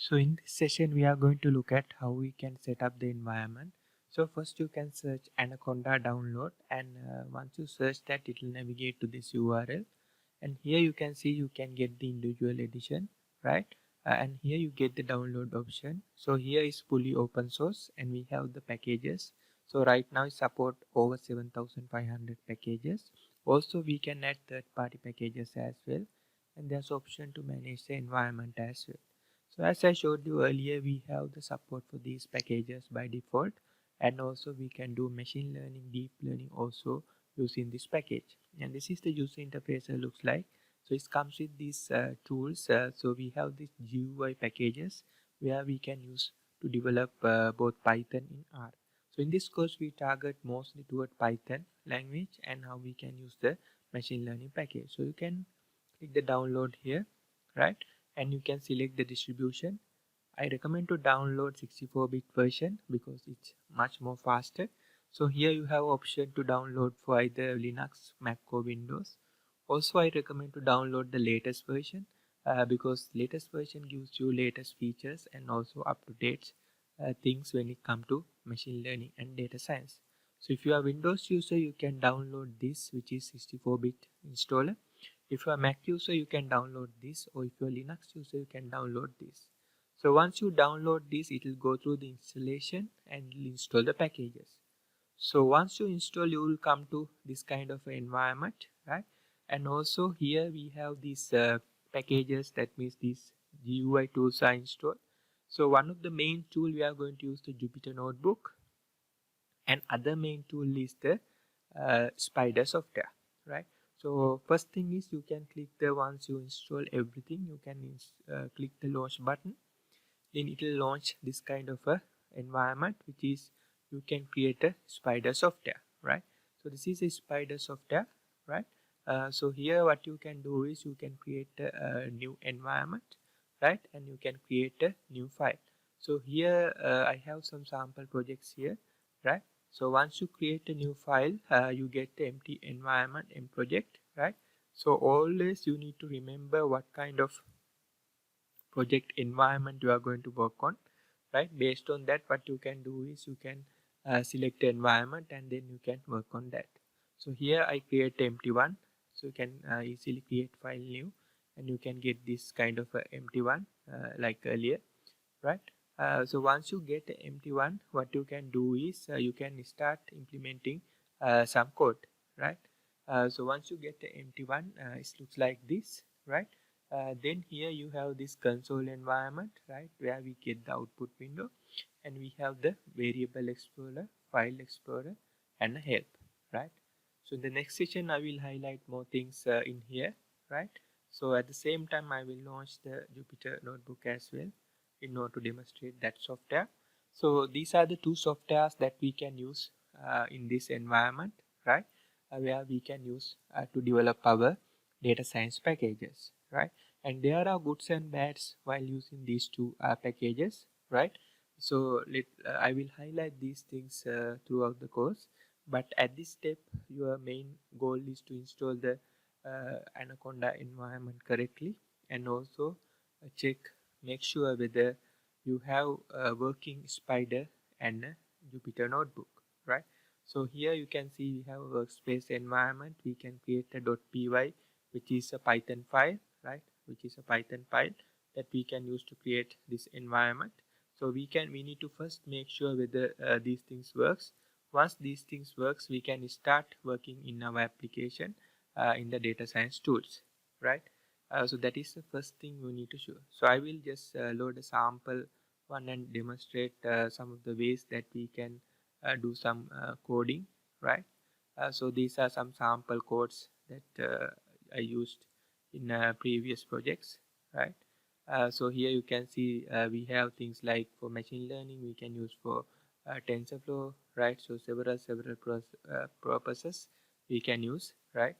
So in this session, we are going to look at how we can set up the environment. So first you can search Anaconda download, and once you search that, it will navigate to this URL. And here you can see you can get the individual edition, right? And here you get the download option. So here is fully open source, and we have the packages. So right now it support over 7,500 packages. Also we can add third-party packages as well, and there's option to manage the environment as well. So as I showed you earlier, we have the support for these packages by default, and also we can do machine learning, deep learning also using this package. And this is the user interface it looks like. So it comes with these tools. So we have these GUI packages where we can use to develop both Python and R. So in this course, we target mostly toward Python language and how we can use the machine learning package. So you can click the download here, right? And you can select the distribution. I recommend to download 64-bit version because it's much more faster. So here you have option to download for either Linux, Mac or Windows. Also I recommend to download the latest version because latest version gives you latest features and also up to date things when it comes to machine learning and data science. So if you are Windows user, you can download this, which is 64-bit installer. If you are Mac user, you can download this, or if you are Linux user, you can download this. So once you download this, it will go through the installation and install the packages. So once you install, you will come to this kind of environment, right? And also here we have these packages, that means these GUI tools are installed. So one of the main tool we are going to use the Jupyter Notebook, and other main tool is the Spider software, right? So first thing is you can click the, once you install everything, you can click the launch button. Then it will launch this kind of a environment, which is you can create a Spider software, right? So this is a Spider software, right? So here what you can do is you can create a new environment, right? And you can create a new file. So here I have some sample projects here, right? So once you create a new file, you get the empty environment and project, right? So always you need to remember what kind of project environment you are going to work on, right? Based on that, what you can do is you can select the environment and then you can work on that. So here I create empty one, so you can easily create file new, and you can get this kind of a empty one like earlier, right? So once you get an empty one, what you can do is you can start implementing some code, right? So once you get the empty one, it looks like this, right? Then here you have this console environment, right, where we get the output window, and we have the variable explorer, file explorer, and a help, right? So in the next session I will highlight more things in here, right? So at the same time I will launch the Jupyter Notebook as well in order to demonstrate that software. So these are the two softwares that we can use in this environment, right? Where we can use to develop our data science packages, right? And there are goods and bads while using these two packages, right? So I will highlight these things throughout the course, but at this step your main goal is to install the Anaconda environment correctly, and also check, make sure whether you have a working Spider and a Jupyter Notebook, right? So here you can see we have a workspace environment. We can create a .py, which is a Python file, right? Which is a Python file that we can use to create this environment. So we need to first make sure whether these things works. Once these things works, we can start working in our application in the data science tools, right? So that is the first thing we need to show. So I will just load a sample one and demonstrate some of the ways that we can do some coding, right? So these are some sample codes that I used in previous projects, right? So here you can see we have things like for machine learning we can use for TensorFlow, right? So several purposes we can use, right?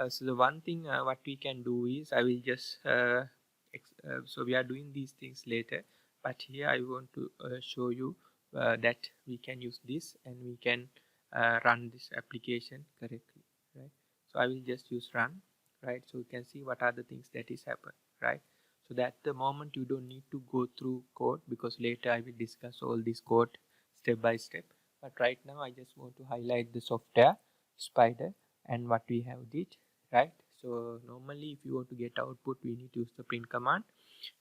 So the one thing what we can do is I will just so we are doing these things later, but here I want to show you that we can use this and we can run this application correctly, right? So I will just use run, right? So you can see what are the things that is happen, right? so that the moment you don't need to go through code, because later I will discuss all this code step by step. But right now I just want to highlight the software spider and what we have did, right? So normally if you want to get output, we need to use the print command,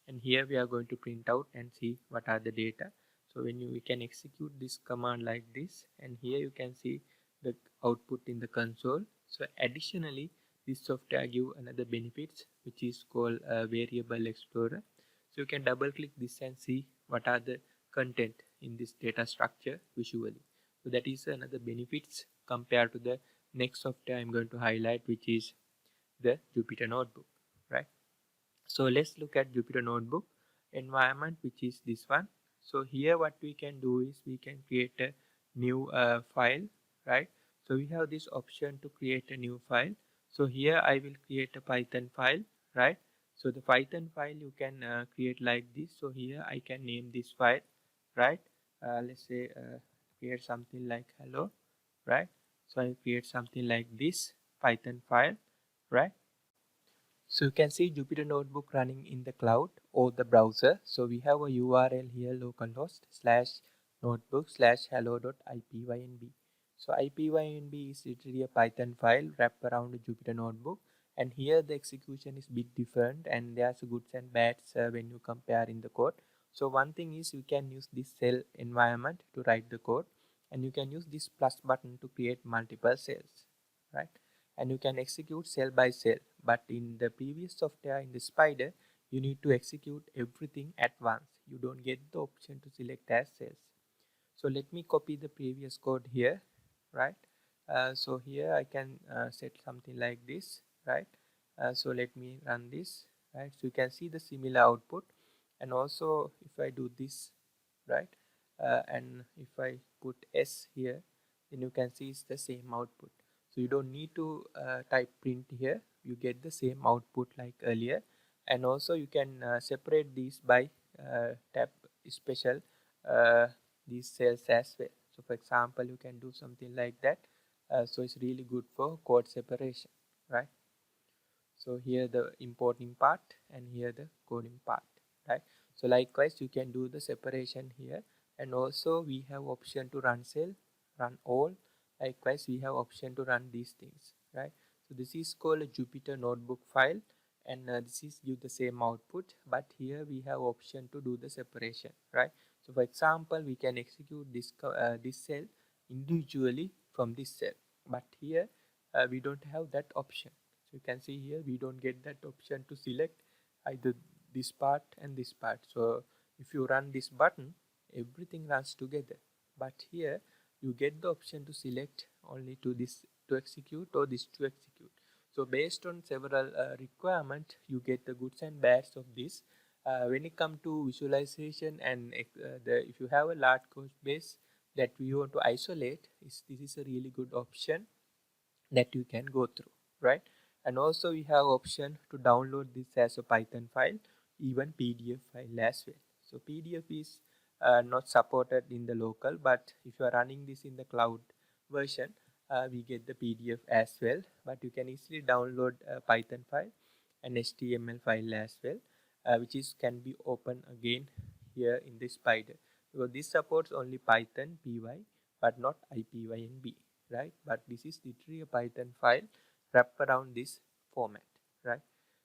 and here we are going to print out and see what are the data. So when we can execute this command like this, and here you can see the output in the console. So additionally, this software give another benefits, which is called variable explorer. So you can double click this and see what are the content in this data structure visually. So that is another benefits compared to the next software I'm going to highlight, which is the Jupyter Notebook, right? So let's look at Jupyter Notebook environment, which is this one. So here what we can do is we can create a new file, right? So we have this option to create a new file. So here I will create a Python file, right? So the Python file you can create like this. So here I can name this file, right? Let's say create something like hello, right? So I create something like this Python file, right? So you can see Jupyter Notebook running in the cloud or the browser. So we have a URL here, localhost / notebook / hello.ipynb. So ipynb is literally a Python file wrapped around a Jupyter Notebook, and here the execution is a bit different, and there's goods and bads when you compare in the code. So one thing is you can use this cell environment to write the code, and you can use this plus button to create multiple cells, right? And you can execute cell by cell, but in the previous software, in the spider, you need to execute everything at once. You don't get the option to select as cells. So let me copy the previous code here, right? So here I can set something like this, right? So let me run this, right? So you can see the similar output, and also if I do this, right? And if I put S here, then you can see it's the same output. So you don't need to type print here, you get the same output like earlier. And also you can separate these by tab special these cells as well. So for example, you can do something like that. So it's really good for code separation, right? So here the importing part and here the coding part, right? So likewise you can do the separation here, and also we have option to run cell, run all. Likewise we have option to run these things, right? So this is called a Jupyter Notebook file, and this is give the same output, but here we have option to do the separation, right? So for example, we can execute this cell individually from this cell, but here we don't have that option. So you can see here we don't get that option to select either this part and this part. So if you run this button, everything runs together, but here you get the option to select only to this to execute or this to execute. So based on several requirements, you get the goods and bads of this. When it comes to visualization and if you have a large code base that we want to isolate, this is a really good option that you can go through, right? And also we have option to download this as a Python file, even PDF file as well. So PDF is not supported in the local, but if you are running this in the cloud version, we get the PDF as well. But you can easily download a Python file and HTML file as well, which is can be open again here in the spider, because this supports only Python py but not ipynb, right? But this is literally a Python file wrapped around this format, right?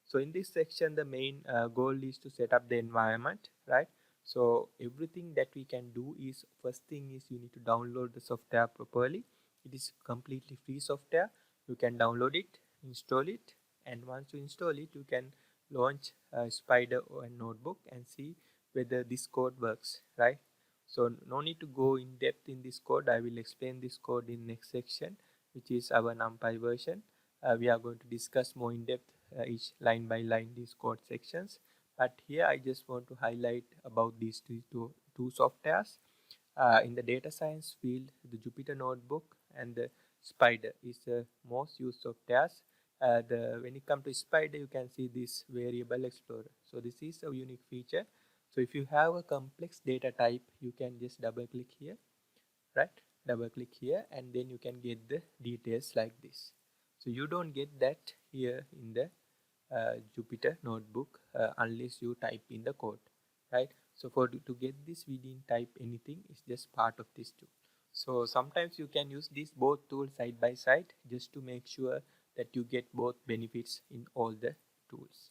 So in this section, the main goal is to set up the environment, right? So everything that we can do is, first thing is you need to download the software properly. It is completely free software. You can download it, install it, and once you install it, you can launch Spider or a notebook and see whether this code works, right? So no need to go in depth in this code. I will explain this code in next section, which is our NumPy version. We are going to discuss more in depth each line by line these code sections. But here I just want to highlight about these two softwares. In the data science field, the Jupyter Notebook and the Spider is the most used softwares. When it comes to Spider, you can see this variable explorer. So this is a unique feature. So if you have a complex data type, you can just double click here, right? Double click here, and then you can get the details like this. So you don't get that here in the Jupyter notebook unless you type in the code, right? So to get this, we didn't type anything. It's just part of this tool. So sometimes you can use these both tools side by side just to make sure that you get both benefits in all the tools.